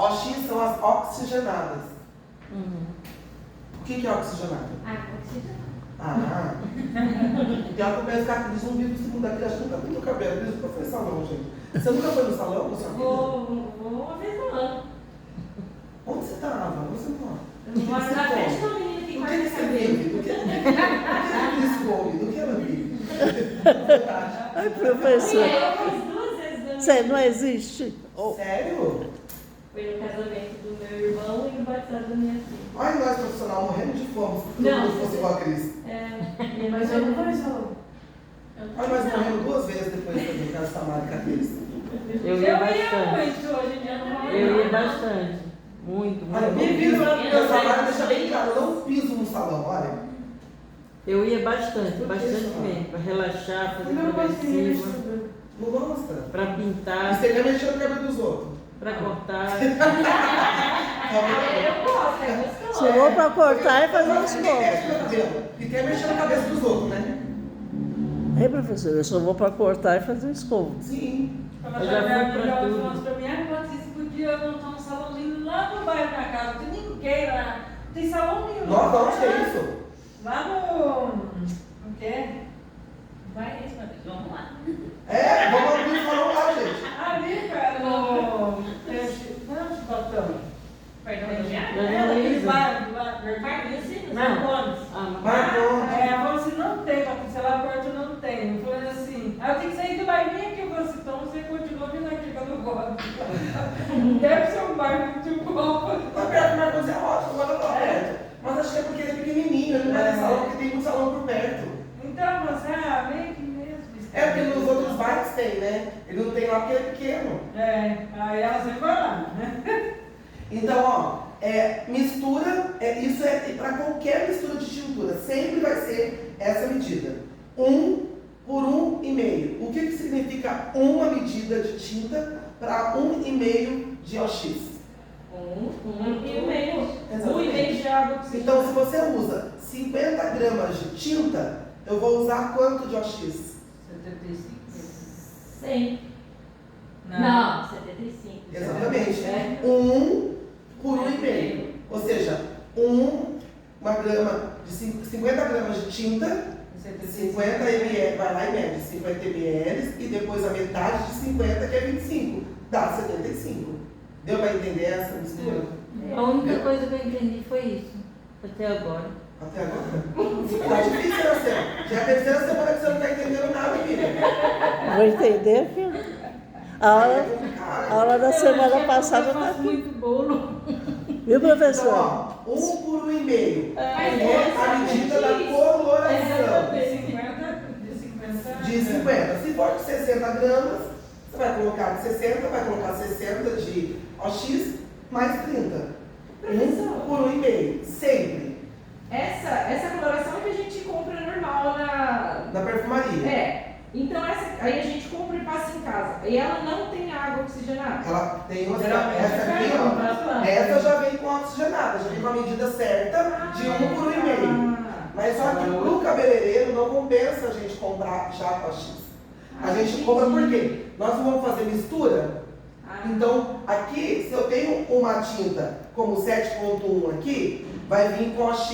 OX são as oxigenadas. O que é oxigenado? Oxigenada. Pior que eu penso que eles não vivem no segundo daqui, acho que nunca vi no cabelo, eles nunca foi no salão, gente. Você nunca foi no salão, sua vida? Vou uma vez no ano. Onde você estava? Onde você mora? Eu moro na frente da menina que Do corta que você vive? Do que eles comem? Do que ela vive? Ai, professor, Eu fiz 2 vezes. você não existe? Sério? Foi no casamento do meu irmão e no batizado da minha filha. Olha nós profissional morrendo de fome, se todo Não, mundo fosse igual a Cris. Mas eu não vou salão. Olha nós morrendo 2 vezes depois também, caso Samara e com a Cris. Eu ia bastante. muito, hoje em dia não Eu ia bastante. Muito, Olha, muito. me piso na Samara, deixa bem claro, eu não piso no salão, olha. Eu ia bastante mesmo. Para relaxar, fazer progressiva, Não gosta? para E pintar, você quer mexer no cabelo dos outros? para cortar. Eu gosto, é gostoso. Se for para cortar e fazer os Quem povos. mexe no cabelo? E quer mexer na cabeça dos outros, né? Ei, professor, eu só vou para cortar e fazer escova. Sim. Eu já fui pra tudo. falou pra mim, quando vocês podiam montar um salãozinho lá no bairro da casa, não tem ninguém lá, não tem salão nenhum. Nossa, onde que é isso? Lá no... Não quer? Vai esse, meu Deus, vamos lá. É, vamos abrir o salão lá, gente. Ali, cara, no... Não, Chibotão. Perdão, Luísa. Marcondes. Marcondes. Ela falou assim, não tem, Patrícia, lá perto não tem. Eu falei assim, eu tenho que sair do bairro, vem aqui, eu falei assim, então você continua vindo aqui que eu não gosto. Deve ser um bairro muito bom. Tá perto do Marcos é ótimo, agora tá perto. Mas acho que é porque ele é pequenininho, ele não vai ter salão, porque tem muito salão por perto. Então, você, vem aqui mesmo. É porque nos outros bairros tem, né? Ele não tem lá porque ele é pequeno. Aí ela sempre vai lá, né? Então, ó, mistura, isso é para qualquer mistura de tintura, sempre vai ser essa medida. 1 por 1,5. O que significa uma medida de tinta para 1,5 de OX? 1,5. Exatamente. De água. Então, se você usa 50 gramas de tinta, eu vou usar quanto de OX? 75. 100. Não, 75. Exatamente. 1 por 1,5. Ou seja, uma grama de 50 gramas de tinta, 50 ml, vai lá e mede 50 ml e depois a metade de 50, que é 25, dá 75. Deu para entender essa mistura? A única coisa que eu entendi foi isso, até agora. Até agora? Tá difícil, né, Céu? Já é a terceira semana que você não está entendendo nada, filha. Vou entender, filho. A aula da semana passada está aqui. Muito bolo. Viu, Então, professor? ó, 1 por 1,5 é a medida da coloração. De 50. Se for de 60 gramas, você vai colocar de 60, vai colocar 60 de OX mais 30. 1 por 1,5. Sempre. Essa coloração que a gente compra normal Na perfumaria. Então aí a gente compra e passa em casa. E ela não tem água oxigenada. Ela tem uma. Geralmente Essa aqui, ó. Essa já vem com oxigenada, já vem com a medida certa de 1 por 1,5. Mas só que pro cabeleireiro não compensa a gente comprar já com OX. A gente compra por quê? Nós não vamos fazer mistura. Então, aqui, se eu tenho uma tinta como 7.1 aqui, vai vir com OX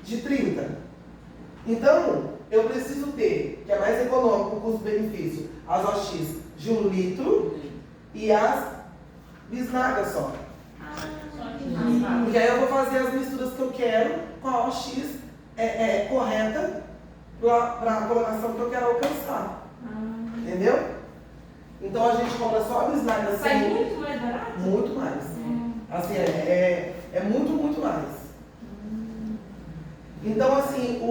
de 30. Então, eu preciso ter, que é mais econômico, o custo-benefício, as OX de 1 litro e as bisnagas só. Porque aí eu vou fazer as misturas que eu quero com a OX correta para a coloração que eu quero alcançar. Entendeu? Então a gente compra só a bisnaga Sai sem... muito mais barato? Muito mais. Assim, é muito, muito mais. Então, assim,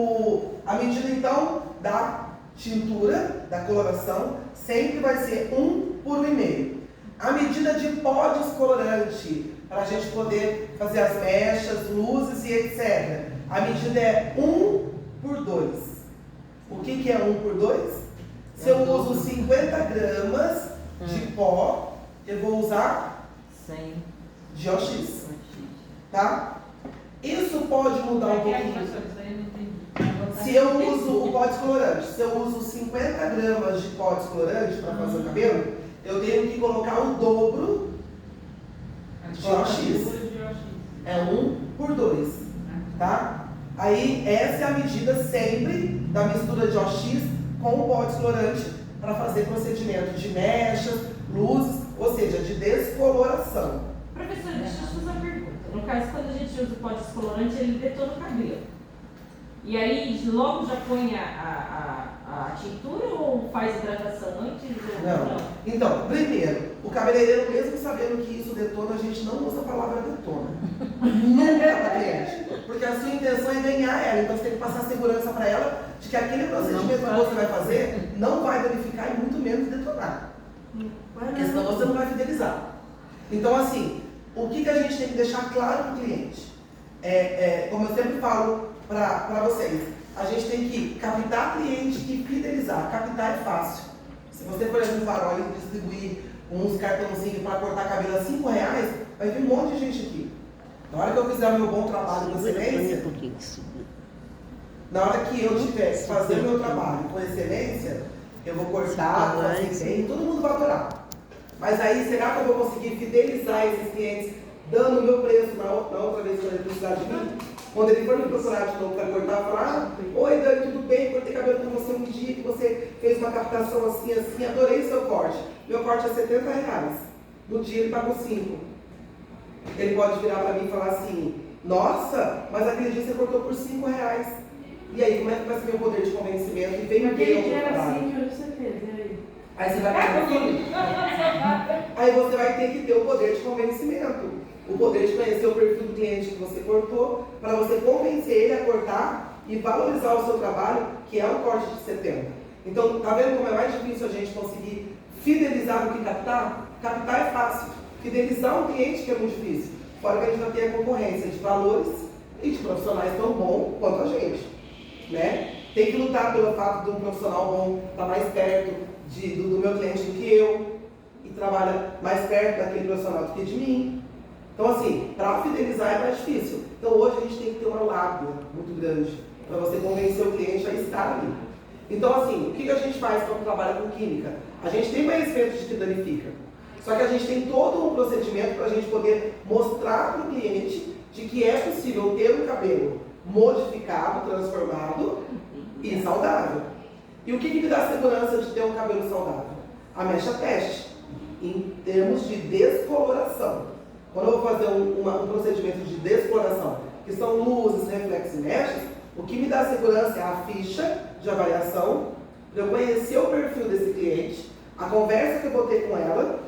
a medida então da tintura, da coloração, sempre vai ser 1 por 1,5. A medida de pó descolorante, para a gente poder fazer as mechas, luzes e etc. A medida é 1 por 2. O que é 1 por 2? Se eu uso 50 gramas de pó, eu vou usar 100. de OX. Tá? Isso pode mudar um pouquinho. Se eu uso o pó descolorante, se eu uso 50 gramas de pó descolorante para fazer o cabelo, eu tenho que colocar o dobro de OX. É 1/2, tá? Aí essa é a medida sempre da mistura de OX com o pó descolorante para fazer procedimento de mechas, luzes, ou seja, de descoloração. Professor, deixa eu te fazer uma pergunta. No caso, quando a gente usa o pó descolorante, ele detona o cabelo. E aí logo já põe a tintura ou faz hidratação antes? Não. Então, primeiro, o cabeleireiro, mesmo sabendo que isso detona, a gente não usa a palavra detona. Nunca para cliente. Porque a sua intenção é ganhar ela. Então você tem que passar segurança para ela de que aquele procedimento que você vai fazer não vai danificar e muito menos detonar. Porque senão você não vai fidelizar. Então, assim, o que a gente tem que deixar claro para o cliente? Como eu sempre falo para vocês, a gente tem que captar cliente e fidelizar. Captar é fácil. Se você for no farol e distribuir uns cartãozinhos para cortar cabelo a R$5, vai vir um monte de gente aqui. Na hora que eu fizer o meu bom trabalho com excelência, na hora que eu tiver que fazer o meu trabalho com excelência, eu vou cortar, vou fazer bem, todo mundo vai adorar. Mas aí, será que eu vou conseguir fidelizar esses clientes dando o meu preço na outra vez que ele precisar de mim? Quando ele for me procurar de novo para cortar, falar: oi Dani, tudo bem? Cortei cabelo com você um dia que você fez uma captação assim, assim, adorei o seu corte. Meu corte é R$70. No dia ele pagou 5. Ele pode virar para mim e falar assim: nossa, mas aquele dia você cortou por R$5. E aí, como é que vai ser meu poder de convencimento? E vem Aquele dia era assim, que você fez, e aí? Aí você vai Aí você vai ter que ter o poder de convencimento. O poder de conhecer o perfil do cliente que você cortou, para você convencer ele a cortar e valorizar o seu trabalho, que é o corte de 70. Então, tá vendo como é mais difícil a gente conseguir fidelizar do que captar? Captar é fácil. Fidelizar um cliente que é muito difícil. Fora que a gente vai ter a concorrência de valores e de profissionais tão bons quanto a gente, né? Tem que lutar pelo fato de um profissional bom estar mais perto do meu cliente do que eu, e trabalha mais perto daquele profissional do que de mim. Então, assim, para fidelizar é mais difícil. Então, hoje a gente tem que ter uma lábia muito grande para você convencer o cliente a estar ali. Então, assim, o que a gente faz quando trabalha com química? A gente tem conhecimento de que danifica. Só que a gente tem todo um procedimento para a gente poder mostrar para o cliente de que é possível ter um cabelo modificado, transformado e saudável. E o que me dá segurança de ter um cabelo saudável? A mecha teste, em termos de descoloração. Quando eu vou fazer um procedimento de descoloração, que são luzes, reflexos e mechas, o que me dá segurança é a ficha de avaliação, para eu conhecer o perfil desse cliente, a conversa que eu vou ter com ela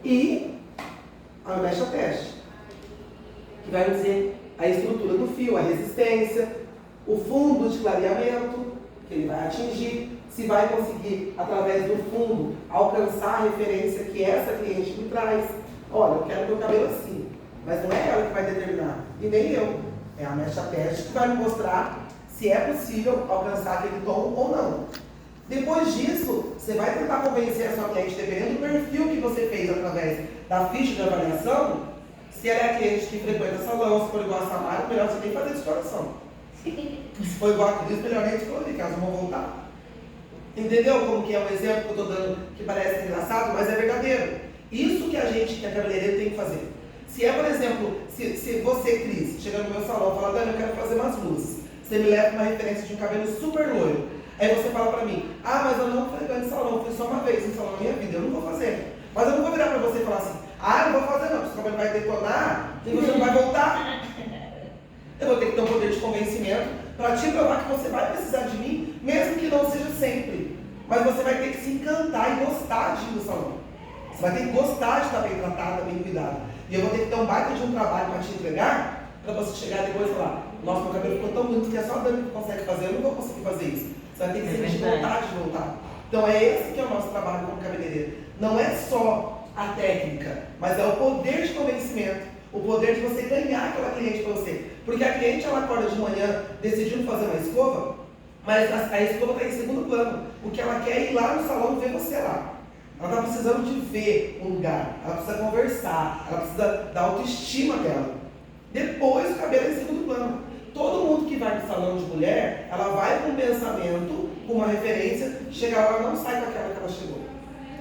e a mecha teste, que vai me dizer a estrutura do fio, a resistência, o fundo de clareamento que ele vai atingir, se vai conseguir, através do fundo, alcançar a referência que essa cliente me traz. Olha, eu quero meu cabelo assim, mas não é ela que vai determinar, e nem eu. É a mecha teste que vai me mostrar se é possível alcançar aquele tom ou não. Depois disso, você vai tentar convencer a sua cliente, dependendo do perfil que você fez através da ficha de avaliação, se ela é a cliente que frequenta salão, se for igual a Samara, melhor você nem fazer descoloração. Se for igual a Cris, melhor nem descolorir, que elas não vão voltar. Entendeu como que é um exemplo que eu estou dando que parece engraçado, mas é verdadeiro. Isso que a gente, que é cabeleireiro, tem que fazer. Se é, por exemplo, se você, Cris, chega no meu salão e fala: Dani, eu quero fazer umas luzes. Você me leva uma referência de um cabelo super loiro. Aí você fala pra mim: ah, mas eu não frequento salão, fui só uma vez no salão na minha vida, eu não vou fazer. Mas eu não vou virar pra você e falar assim: ah, eu não vou fazer não, porque o cabelo vai detonar e você não vai voltar. Eu vou ter que ter um poder de convencimento para te provar que você vai precisar de mim, mesmo que não seja sempre. Mas você vai ter que se encantar e gostar de ir no salão. Você vai ter que gostar de estar bem tratada, bem cuidada. E eu vou ter que ter um baita de um trabalho para te entregar, para você chegar depois e falar: nossa, meu cabelo ficou tão bonito que é só a Dani que consegue fazer, eu não vou conseguir fazer isso. Você vai ter que sentir vontade de voltar. Então é esse que é o nosso trabalho como cabeleireiro. Não é só a técnica, mas é o poder de convencimento, o poder de você ganhar aquela cliente para você. Porque a cliente, ela acorda de manhã decidindo fazer uma escova, mas a escova está em segundo plano. O que ela quer é ir lá no salão ver você lá. Ela está precisando de ver um lugar, ela precisa conversar, ela precisa da autoestima dela. Depois o cabelo é em segundo plano. Todo mundo que vai no salão de mulher, ela vai com um pensamento, com uma referência, chega lá, ela não sai com aquela que ela chegou.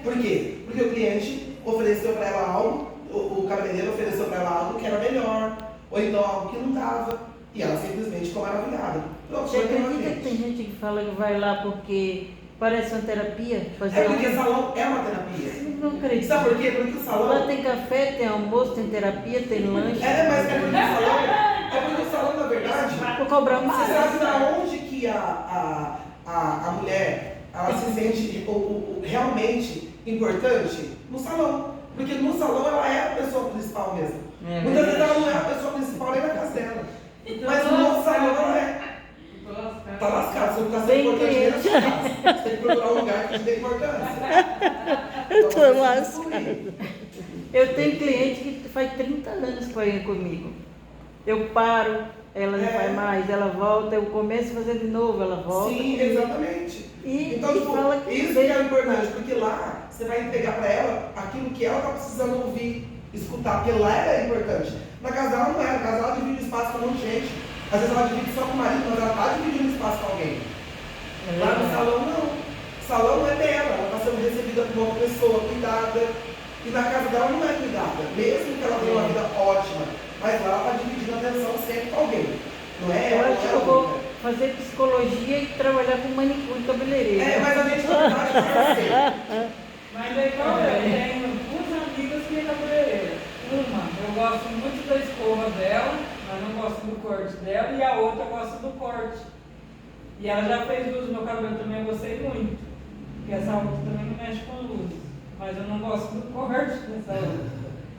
Por quê? Porque o cliente ofereceu para ela algo, o cabeleireiro ofereceu para ela algo que era melhor, ou então algo que não dava, e ela simplesmente ficou maravilhada. Pronto, Você foi uma acredita que tem gente que fala que vai lá porque parece uma terapia? Fazer É porque salão é uma terapia. Não acredito. Sabe por quê? Porque o salão... Lá tem café, tem almoço, tem terapia, tem lanche. Mas é porque o salão, na verdade, Vou cobrar mais. você sabe da onde que a mulher ela se sente realmente importante? No salão. Porque no salão ela é a pessoa principal mesmo. Muitas vezes ela não é a pessoa principal nem na casa dela. Mas no salão ela é. Tá lascado, você não tá sendo importante nem na sua casa. Você tem que procurar um lugar que te dê importância. Eu tô Então, lascada. Eu tenho cliente que faz 30 anos que vai comigo. Eu paro, ela não faz mais, ela volta, eu começo a fazer de novo, ela volta. Sim, exatamente. E Então, tipo, fala que isso que é importante, porque lá você vai entregar para ela aquilo que ela está precisando ouvir, escutar, porque lá ela é importante. Na casa dela não é, na casa dela divide espaço com um monte de gente. Às vezes ela divide só com o marido, mas ela está dividindo espaço com alguém. Lá no salão não. O salão não é dela, ela está sendo recebida por uma pessoa cuidada. E na casa dela não é cuidada, mesmo que ela tenha uma vida ótima, mas lá ela está dividindo a atenção sempre com alguém. Não é Eu ela, acho que não é eu a vou outra. fazer psicologia e trabalhar com manicure e cabeleireiro. Mas a gente na verdade vai ser. Mas é igual eu tenho duas amigas que é cabeleireira. Uma, eu gosto muito da escova dela, mas não gosto do corte dela, e a outra gosta do corte. E ela já fez luz no meu cabelo também, eu gostei muito. Porque essa outra também não mexe com luz. Mas eu não gosto do corte dessa outra.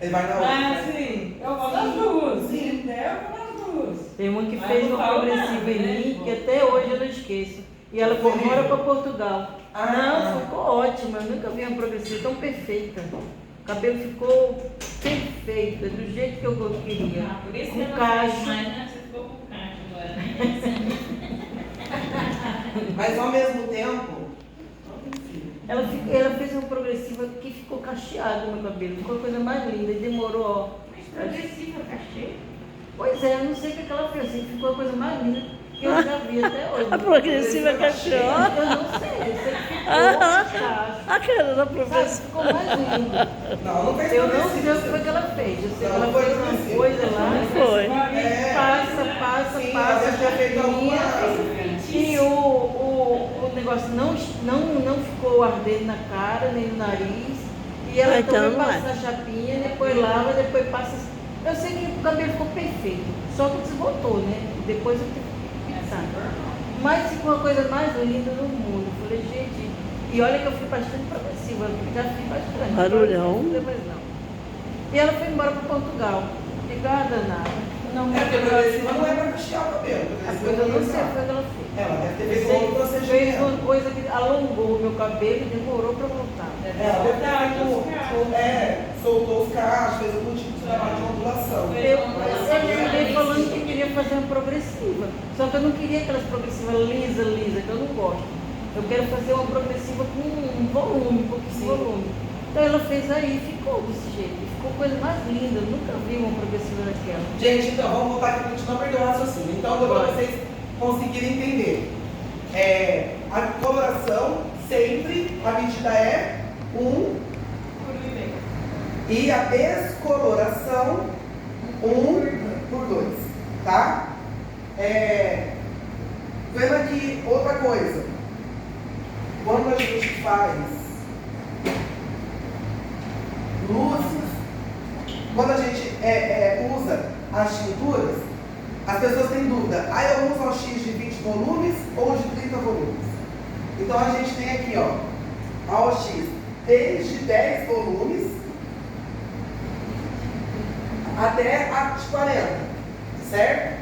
Ele vai na outra. Mas assim, eu vou nas duas. Sim. Se der, eu vou nas duas. Tem uma que Mas fez não uma falo progressiva nada, em né? mim, que até hoje eu não esqueço. E ela foi embora para Portugal. Não, ficou ótima, eu nunca vi uma progressiva tão perfeita. O cabelo ficou perfeito, do jeito que eu queria. Por isso que Com eu não cacho. faço mais, né? Você ficou com cacho agora, né? Mas ao mesmo tempo, Ela fez uma progressiva que ficou cacheado no cabelo, ficou a coisa mais linda e demorou, ó. Progressiva, cachê. Pois é, eu não sei o que ela fez, assim, ficou a coisa mais linda que eu já vi até hoje. A progressiva cachorro. Eu não sei, eu sei que ficou cacho. A cara da Sabe, professora. ficou mais lindo. não fez Eu não progressiva. sei o que foi que ela fez. Eu sei que Não, ela foi fez uma progressiva. coisa lá. Foi. É. Passa, Sim, ela deve ter feito alguma... E o negócio não ficou ardendo na cara, nem no nariz. E ela Então também não é. passa a chapinha, depois lava, depois passa. Eu sei que o cabelo ficou perfeito, só que desbotou, né? Depois eu tive que pintar. Mas ficou a coisa mais linda do mundo. Eu falei, gente, e olha que eu fui bastante progressiva, eu já fiz bastante. Barulhão. Não, mas não. E ela foi embora para Portugal. Igual danada. Não, É porque a progressiva não é pra cachear o cabelo. a A coisa eu não sei o que ela fez. Ela deve ter Eu feito sei outro que fez procedimento. uma coisa que alongou o meu cabelo e demorou para voltar. Ela deve ter feito, soltou os cachos, fez algum tipo de trabalho de ondulação. Eu cheguei falando que queria fazer uma progressiva. Só que eu não queria aquelas progressivas lisa, que eu não gosto. Eu quero fazer uma progressiva com um volume, um pouquinho de volume. Então ela fez aí e ficou desse jeito. Ficou a coisa mais linda. Eu nunca vi uma progressiva daquela. Gente, então, vamos voltar aqui para a gente não perder o raciocínio. Então, para vocês conseguirem entender. A coloração, sempre, a medida é 1 e a descoloração 1 por 2, tá? Vendo aqui outra coisa. Quando a gente faz luzes, quando a gente usa as tinturas, as pessoas têm dúvida. Eu uso o X de 20 volumes ou de 30 volumes? Então a gente tem aqui, ó, a OX desde 10 volumes até a de 40, certo?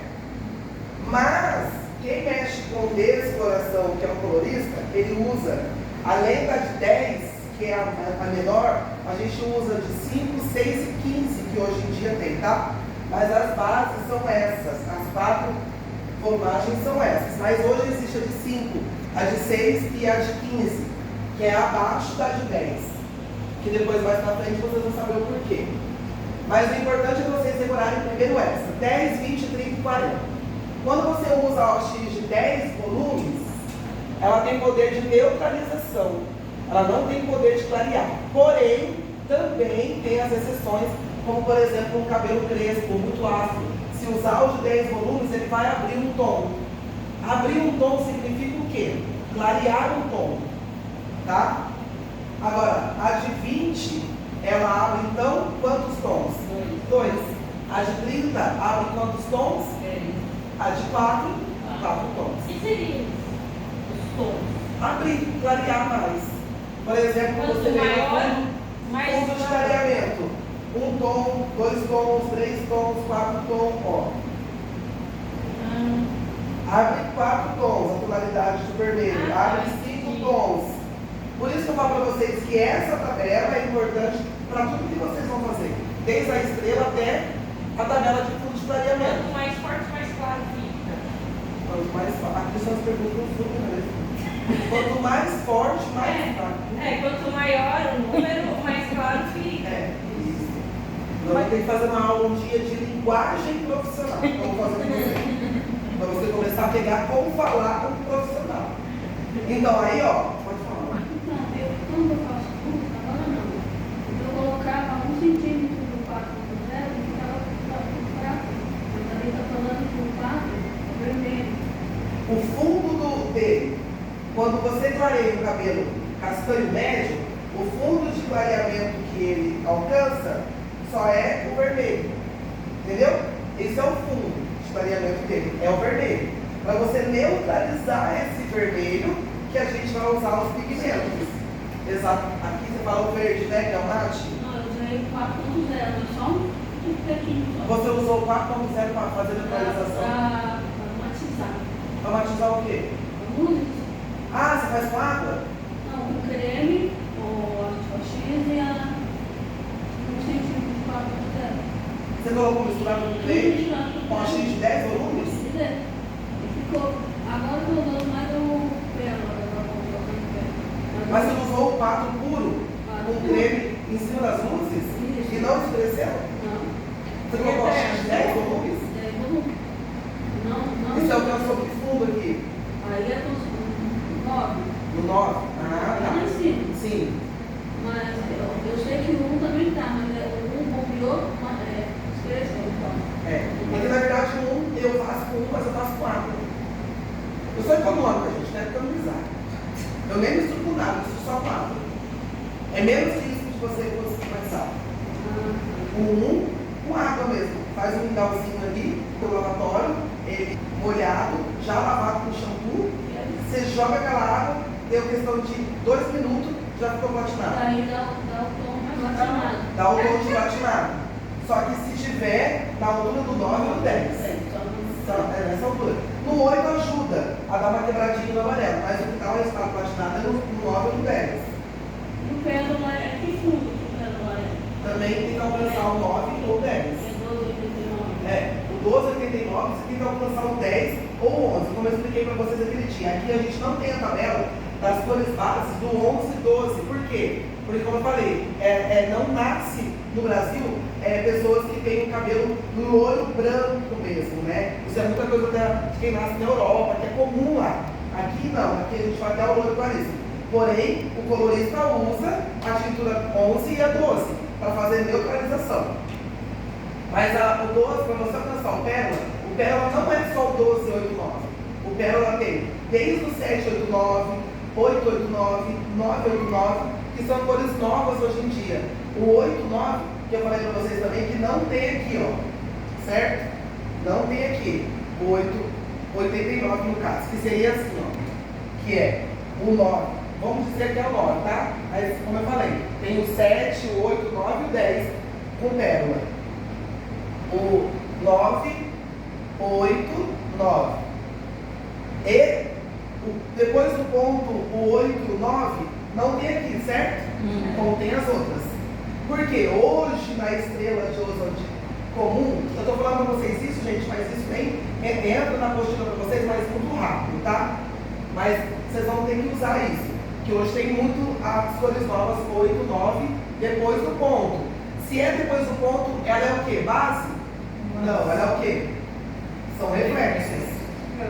Mas quem mexe com descoloração, que é o colorista, ele usa, além da de 10, que é a menor, a gente usa de 5, 6 e 15, que hoje em dia tem, tá? Mas as bases são essas, as 4 formagens são essas. Mas hoje existe a de 5, a de 6 e a de 15, que é abaixo da de 10. Que depois, mais pra frente, vocês vão saber o porquê. Mas o importante é vocês decorarem primeiro essa, 10, 20, 30 e 40. Quando você usa a OX de 10 volumes, ela tem poder de neutralização. Ela não tem poder de clarear. Porém, também tem as exceções como por exemplo um cabelo crespo, muito áspero. Se usar o de 10 volumes, ele vai abrir um tom. Abrir um tom significa o quê? Clarear um tom, tá? Agora, a de 20, ela abre então quantos tons? 2. A de 30 abre quantos tons? A de 4 tons. O que seriam os tons? Abrir, clarear mais. Por exemplo, Quanto você maior, tem mais fundo de clareamento. 1 tom, 2 tons, 3 tons, 4 tons, ó. Abre 4 tons, a tonalidade do vermelho. Abre 5 tons. Por isso que eu falo para vocês que essa tabela é importante para tudo que vocês vão fazer. Desde a estrela até a tabela de fundo de clareamento. Quanto mais forte, mais claro fica. Quanto mais forte, aqui são as perguntas do mesmo. Quanto mais forte, mais claro. Quanto maior o número, mais claro fica. Isso. Nós tem que fazer uma aula um dia de linguagem profissional. Vamos fazer com você. Para você começar a pegar como falar como profissional. Então aí, ó, pode falar. Então, quando eu faço curso, agora não. Eu colocava 1 centímetro do 4.0 e ficava fraco. Mas também está falando que o 4 é vermelho. O fundo dele, quando você clareia o cabelo castanho médio, o fundo de clareamento que ele alcança só é o vermelho. Entendeu? Esse é o fundo de clareamento dele, é o vermelho. Para você neutralizar esse vermelho, que a gente vai usar os pigmentos. Exato. Aqui você fala o verde, né? Que é o mate. Não, eu usei o 4.0, só um pouquinho. Você usou o 4.0 para fazer neutralização? Para matizar. Para matizar o quê? A música? Ah, você faz com água? Não, o creme, o antifaxis e a 1 centímetro de 4.0. Você colocou misturado com creme, com a X de 10 volumes? E ficou. Agora eu estou usando mais o pérola. Mas você usou o 4 puro, com creme em cima das luzes? Isso. E não escureceu? Não. Você colocou a X de 10 volumes? Não. Isso é o que eu sou que fundo aqui. Aí é com 9. No 9? Ah, Lá em tá. cima. Sim. Mas eu sei que o 1 também tá, mas o 1 bombeou, esqueceu então. É. Porque na verdade o 1 eu faço com 1, mas eu faço com água. Eu sou econômica, gente, não é economizar. Eu nem misturo com nada, eu misturo só com água. É menos risco de você começar. O 1 com água mesmo. Faz um mingauzinho ali no lavatório, ele molhado, já lavado com shampoo. Você joga aquela água, deu questão de 2 minutos, já ficou platinado. Daí dá o tom mais vacinado. Dá o tom de platinado. Só que se tiver na altura do 9 ou 10. É nessa altura. No 8 ajuda a dar uma quebradinha no amarelo, mas o que dá o resultado platinado é no 9 ou no 10. E o pérola é que fundo que o pérola é? Também tem que alcançar o 9 ou 10. É 12,89. É, o 12,89 você tem que alcançar o 10 ou o 11, como eu expliquei para vocês aquele dia. Aqui a gente não tem a tabela das cores bases do 11 e 12. Por quê? Porque, como eu falei, não nasce no Brasil pessoas que têm o cabelo loiro branco mesmo, né? Isso é muita coisa de quem nasce na Europa, que é comum lá. Aqui não, aqui a gente vai até o loiro claríssimo. Porém, o colorista usa a tintura 11 e a 12 para fazer neutralização. Mas o 12, para você alcançar o pérola não é só o 12, 8, 9. O pérola tem desde o 7, 8, 9, 8, 8, 9, 9, 8, 9, que são cores novas hoje em dia. O 8, 9, que eu falei para vocês também, que não tem aqui, ó. Certo? Não tem aqui. O 8, 89 no caso, que seria assim, ó. Que é o 9. Vamos dizer que é o 9, tá? Mas, como eu falei, tem o 7, o 8, o 9 e o 10 com pérola. O 9, 8, 9. E depois do ponto, o 8, 9, não tem aqui, certo? Contém as outras. Porque hoje, na estrela de ozônio comum, eu estou falando para vocês isso, gente, mas isso nem entra na apostila para vocês, mas muito rápido, tá? Mas vocês vão ter que usar isso. Que hoje tem muito as cores novas, 8, 9, depois do ponto. Se é depois do ponto, ela é o quê? Base? Não, ela é o quê? São reflexos.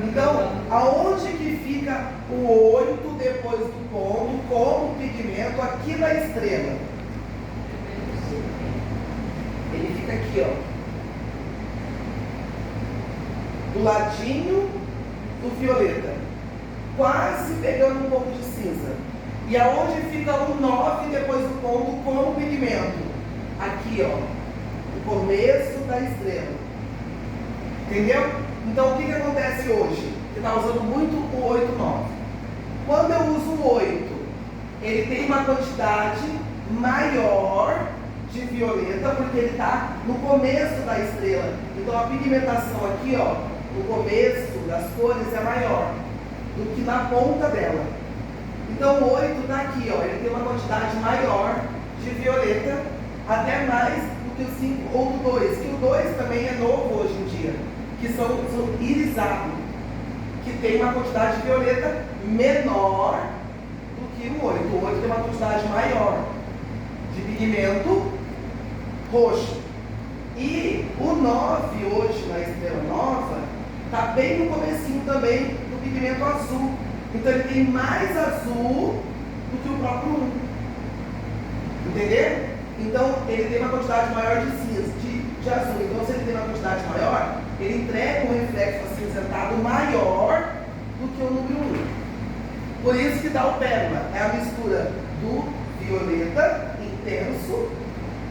Então, aonde que fica o 8 depois do ponto como pigmento aqui na estrela? Ele ladinho do violeta, quase pegando um pouco de cinza. E aonde fica o 9 depois do ponto como pigmento? Aqui, ó, no começo da estrela. Entendeu? Então o que acontece hoje? Você está usando muito o 8, 9. Quando eu uso o 8, ele tem uma quantidade maior de violeta, porque ele está no começo da estrela. Então a pigmentação aqui, ó, no começo das cores é maior do que na ponta dela. Então o 8 está aqui, ó, ele tem uma quantidade maior de violeta, até mais do que o 5 ou o 2, que o 2 também é novo hoje em dia, que são irisados, que tem uma quantidade de violeta menor do que o 8. O 8 tem uma quantidade maior de pigmento roxo. E o 9 hoje na estrela nova está bem no comecinho também do pigmento azul. Então ele tem mais azul do que o próprio 1. Entendeu? Então ele tem uma quantidade maior de cinza, de azul. Então se ele tem uma quantidade maior, ele entrega um reflexo acinzentado maior do que o número 1. Por isso que dá o pérola. É a mistura do violeta intenso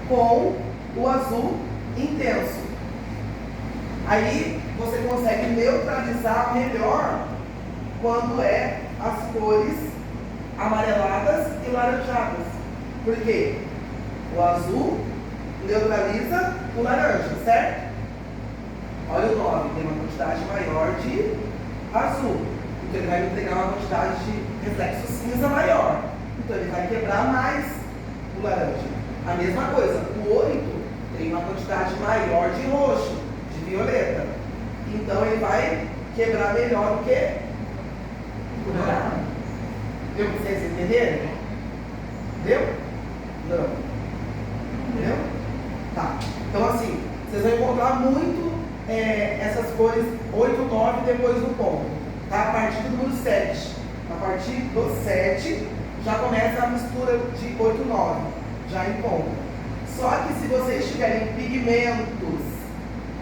com o azul intenso. Aí você consegue neutralizar melhor quando é as cores amareladas e laranjadas. Por quê? O azul neutraliza o laranja, certo? Olha o 9, tem uma quantidade maior de azul. Então ele vai entregar uma quantidade de reflexo cinza maior. Então ele vai quebrar mais o laranja. A mesma coisa, o 8 tem uma quantidade maior de roxo, de violeta. Então ele vai quebrar melhor do que o dourado. Deu para vocês entenderem? Deu? Não. Entendeu? Tá. Então assim, vocês vão encontrar muito essas cores 8, 9 depois do ponto. Tá? A partir do número 7. A partir do 7 já começa a mistura de 8, 9. Já encontra. Só que se vocês tiverem pigmentos,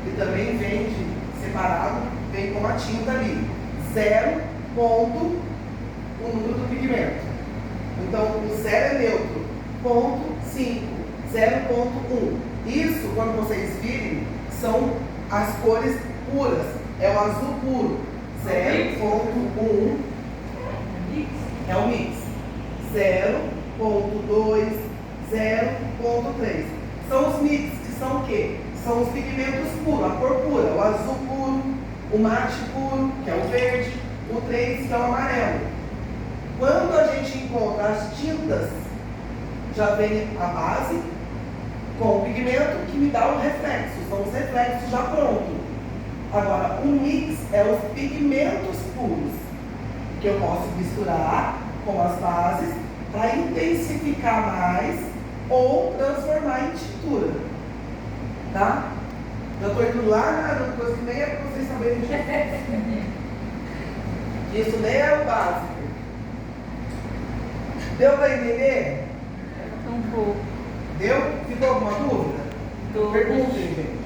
que também vende separado, vem com a tinta ali. 0 ponto o número do pigmento. Então o 0 é neutro. Ponto 5. 0.1. Isso, quando vocês virem, são as cores puras. É o azul puro. 0.1 é o mix. 0.2, 0.3. São os mix, que são o quê? São os pigmentos puros, a cor pura. O azul puro, o mate puro, que é o verde, o 3, que é o amarelo. Quando a gente encontra as tintas, já vem a base com o pigmento que me dá o reflexo. São os reflexos já prontos. Agora, o mix é os pigmentos puros, que eu posso misturar com as bases para intensificar mais ou transformar em tintura. Tá? Eu estou indo lá na coisa que nem é para vocês saberem disso. Isso nem é o básico. Deu para entender? Um pouco. Deu? Ficou alguma dúvida? Perguntem, gente.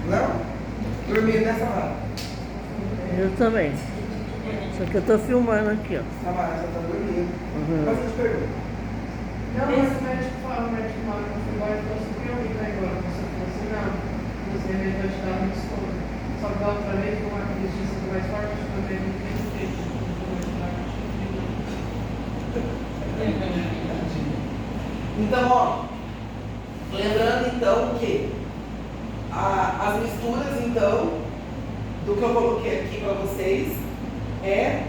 Não? Dormindo nessa hora. Eu também. Só que eu tô filmando aqui, ó. Samara já está dormindo. Faz as perguntas. Não, mas o médico fala, o médico fala que você vai falar assim, eu vim agora. Você falou assim, não, os remédios vai te dar muito sono. Só que da outra vez, como a acreditista do mais forte, eu também não tenho feito. Então, ó, lembrando então que as misturas, então, do que eu coloquei aqui para vocês é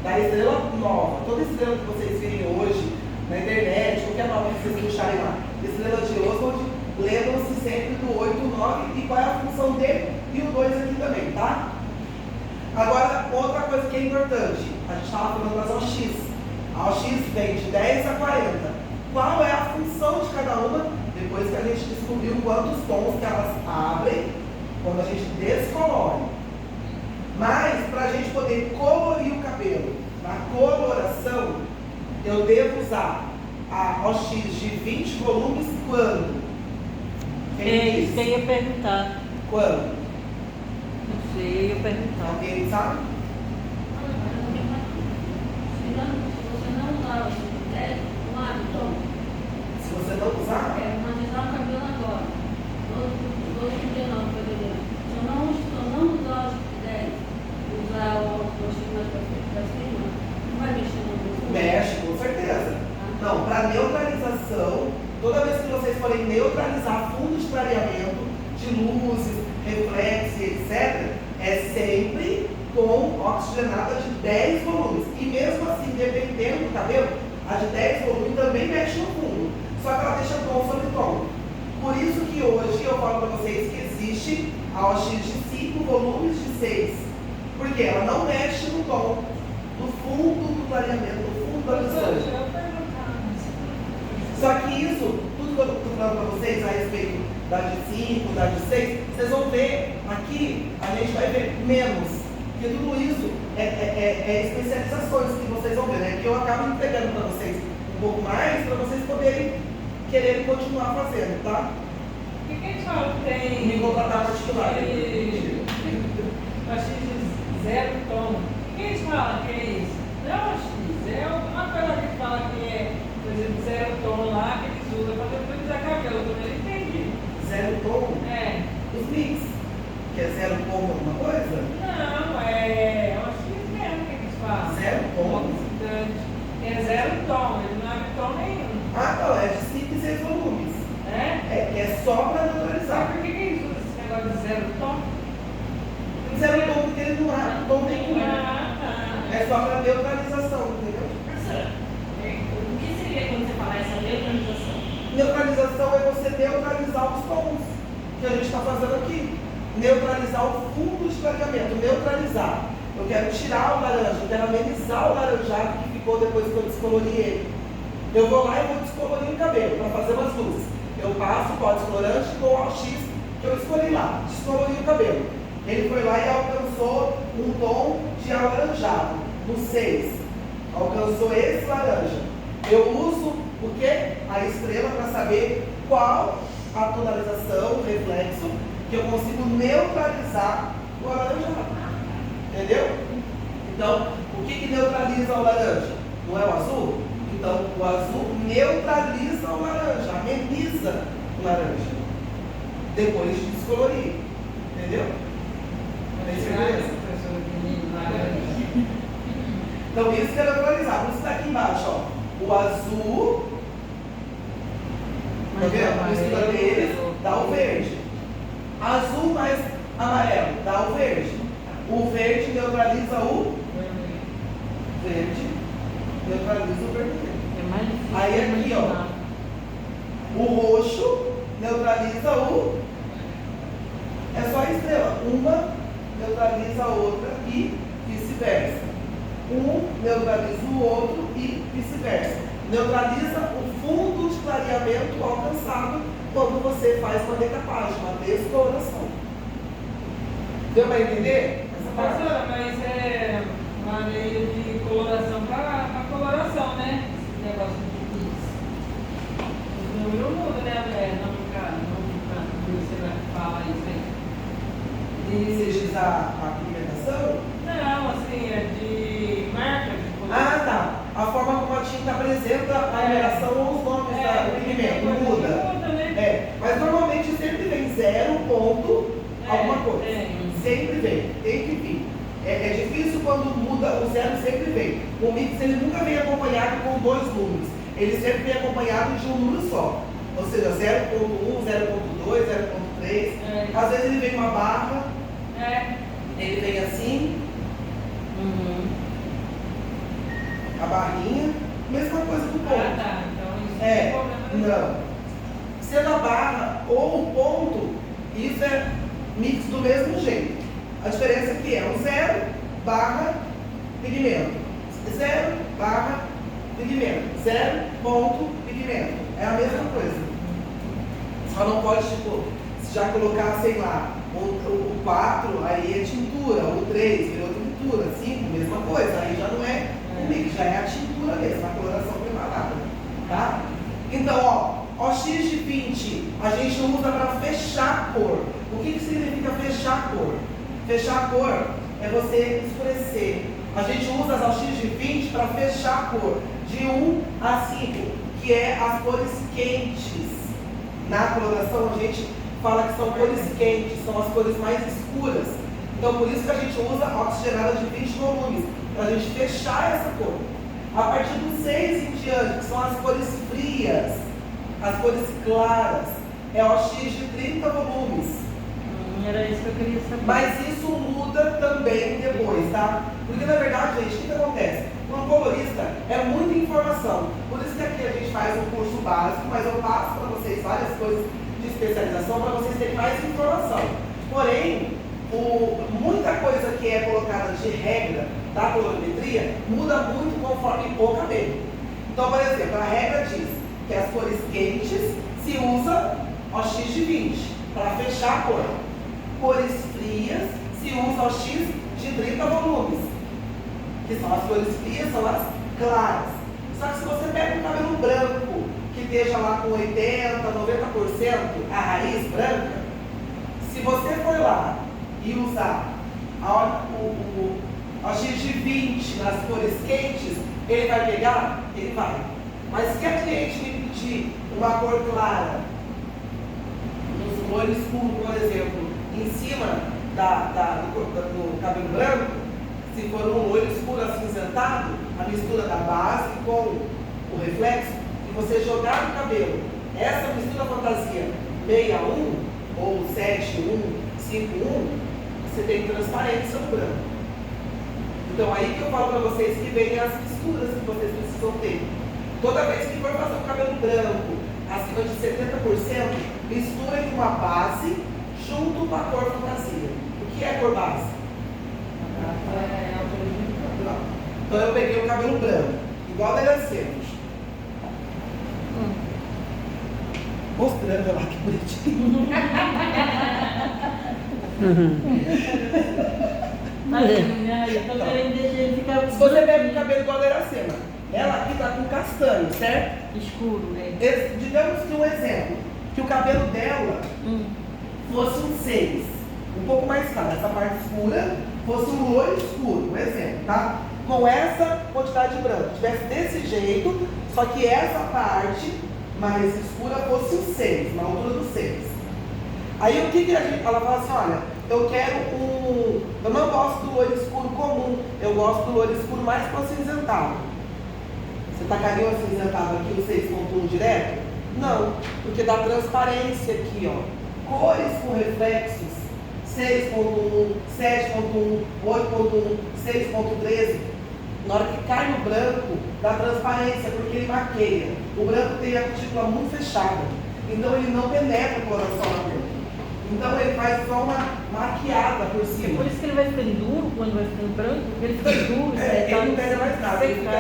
da estrela nova. Toda estrela que vocês virem hoje na internet, qualquer nome que vocês deixarem lá, estrela de Oswald, lembram-se sempre do 8, 9 e qual é a função dele e o 2 aqui também, tá? Agora, outra coisa que é importante, a gente estava falando das OX. A OX vem de 10 a 40. Qual é a função de cada uma? Depois que a gente descobriu quantos tons que elas abrem quando a gente descolore. Mas, para a gente poder colorir o cabelo, na coloração, eu devo usar a OX de 20 volumes quando? É isso que eu ia perguntar. Quando? No sei, eu perguntava. Alguém sabe? Se você não usar o seu dez, um hábito, Se você não usar, humanizar o cabelo agora. 12 de não, fevereiro. Se eu não usar os 10, usar o coxinho mais pra cima, não vai mexer no meu. mexe, com certeza. Não, para neutralização, toda vez que vocês forem neutralizar fundo de clareamento, de luzes, reflexos, etc., é sempre com oxigenada de 10 volumes. E mesmo assim, dependendo do cabelo, a de 10 volumes também mexe no fundo. Só que ela deixa tom sobre tom. Por isso que hoje eu falo para vocês que existe a OX de 5 volumes de 6. Porque ela não mexe no tom do fundo do clareamento, do fundo da visão. Só que isso, tudo que eu estou falando para vocês a respeito da de 5, da de 6, vocês vão ver aqui, a gente vai ver menos. Porque tudo isso é especializações que vocês vão ver, né? Que eu acabo entregando para vocês um pouco mais, para vocês poderem querer continuar fazendo, tá? O que a gente fala que tem? Me contratar particular. X de 0 tom. O que a gente fala que é isso? Não é o X, é uma coisa que a gente fala que é, por exemplo, 0 tom lá, que eles usam para neutralizar cabelo. Eu também não entendi. 0 tom, É. os mix. Que é 0 tom alguma coisa? Não, é o X mesmo que eles falam. 0 tom? Oxidante. É 0 tom, ele não abre tom nenhum. Ah, não, é de 5 e 6 volumes. É só para Sabe neutralizar. por que eles usam esse negócio de 0 tom? 0 tom porque ele não abre tom nenhum. É só para neutralização, entendeu? Professora, o que seria quando você falar essa neutralização? Neutralização é você neutralizar os tons que a gente está fazendo aqui. Neutralizar o fundo de clareamento, neutralizar. Eu quero tirar o laranja, eu quero amenizar o laranjado que ficou depois que eu descolori ele. Eu vou lá e vou descolorir o cabelo para fazer umas luzes. Eu passo o pó descolorante com o OX que eu escolhi lá, descolori o cabelo. Ele foi lá e alcançou um tom de alaranjado, no 6. Alcançou esse laranja. Eu uso o quê? A estrela para saber qual a tonalização, o reflexo, que eu consigo neutralizar o alaranjado. Entendeu? Então, o que neutraliza o laranja? Não é o azul? Então, o azul neutraliza o laranja, ameniza o laranja. Depois de descolorir. Entendeu? Tem certeza? Então, isso que é neutralizar. Por isso está aqui embaixo, ó. O azul, tá vendo? A mistura deles dá o verde. Azul mais amarelo dá o verde. O verde neutraliza o verde, neutraliza o vermelho. É mais difícil. Aí aqui, ó, o roxo neutraliza o. É só a estrela. Uma neutraliza a outra e vice-versa. Um neutraliza o outro e vice-versa. Neutraliza o fundo de clareamento alcançado quando você faz uma decapagem, uma descoloração. Deu para entender? Professora, mas é uma lei de coloração para coloração, né? Esse negócio de mix. O número muda, né? Nunca você vai falar isso aí. Você diz a pigmentação? Não, assim, é de marca de coloração. Ah, tá. A forma como a tinta apresenta a numeração ou os nomes do pigmento muda. Né? É, mas normalmente sempre vem 0 ponto alguma coisa. Sempre vem, tem que vir. É difícil quando muda, o 0 sempre vem. O mix ele nunca vem acompanhado com 2 números. Ele sempre vem acompanhado de um número só. Ou seja, 0.1, 0.2, 0.3. Às vezes ele vem uma barra. Ele vem assim. A barrinha. Mesma coisa do ponto. Ah, tá. Então isso é problema. Não. Sendo a barra ou o ponto, isso é mix do mesmo jeito. A diferença aqui é o 0 barra pigmento. 0 barra pigmento. 0 ponto pigmento. É a mesma coisa. Só não pode, tipo, já colocar, sei lá, o 4, aí é tintura, o 3 virou tintura, 5, mesma coisa. Aí já não é o mix, já é a tintura mesmo, a coloração preparada. Tá? Então, ó, OX de 20 a gente usa para fechar a cor. O que significa fechar a cor? Fechar a cor é você escurecer. A gente usa as AUX de 20 para fechar a cor, de 1 a 5, que é as cores quentes. Na coloração a gente fala que são cores quentes, são as cores mais escuras. Então por isso que a gente usa a oxigenada de 20 volumes, para a gente fechar essa cor. A partir do 6 em diante, que são as cores frias, as cores claras, é a OX de 30 volumes. Era isso que eu queria saber. Mas isso muda também depois, tá? Porque na verdade, gente, o que acontece? Um colorista é muita informação. Por isso que aqui a gente faz um curso básico, mas eu passo para vocês várias coisas de especialização para vocês terem mais informação. Porém, muita coisa que é colocada de regra da colorimetria muda muito conforme o cabelo. Então, por exemplo, a regra diz que as cores quentes se usa OX de 20 para fechar a cor. Cores frias se usa OX de 30 volumes, que são as cores frias, são as claras. Só que se você pega um cabelo branco que esteja lá com 80%, 90% a raiz branca, se você for lá e usar o OX de 20 nas cores quentes, ele vai pegar? Ele vai. Mas se a cliente me pedir uma cor clara, no olho escuro, por exemplo, em cima do cabelo branco, se for um olho escuro acinzentado, a mistura da base com o reflexo, e você jogar no cabelo essa mistura fantasia 61 ou 71, 51, você tem transparência no branco. Então aí que eu falo para vocês que vem as misturas que vocês precisam ter. Toda vez que for fazer um cabelo branco acima de 70%, mistura com uma base junto com a cor fantasia. O que é a cor base? Então eu peguei o cabelo branco, igual da Iracema. Mostrando ela que bonitinho. Eu tô querendo deixar ele ficar. Se você pega o cabelo igual da Iracema, ela aqui tá com castanho, certo? Escuro, né? Digamos que um exemplo, que o cabelo dela fosse um 6, um pouco mais claro, essa parte escura fosse um loiro escuro, um exemplo, tá? Com essa quantidade de branco, tivesse desse jeito, só que essa parte mais escura fosse um 6, na altura do 6. Aí o que ela fala assim, olha, eu não gosto do loiro escuro comum, eu gosto do loiro escuro mais pro acinzentado. Você tacaria o acinzentado aqui, o 6.1 direto? Não, porque dá transparência aqui, ó. Cores com reflexos, 6.1, 7.1, 8.1, 6.13. Na hora que cai no branco, dá transparência, porque ele maqueia. O branco tem a cutícula muito fechada, então ele não penetra a coloração na cor. Então ele faz só uma maquiada por cima. Por isso que ele vai ficando duro quando vai ficando branco, porque ele fica duro. Ele não pega mais nada, ele fica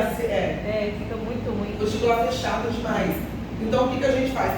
fica muito ruim. cutícula fechada demais. Então o que a gente faz?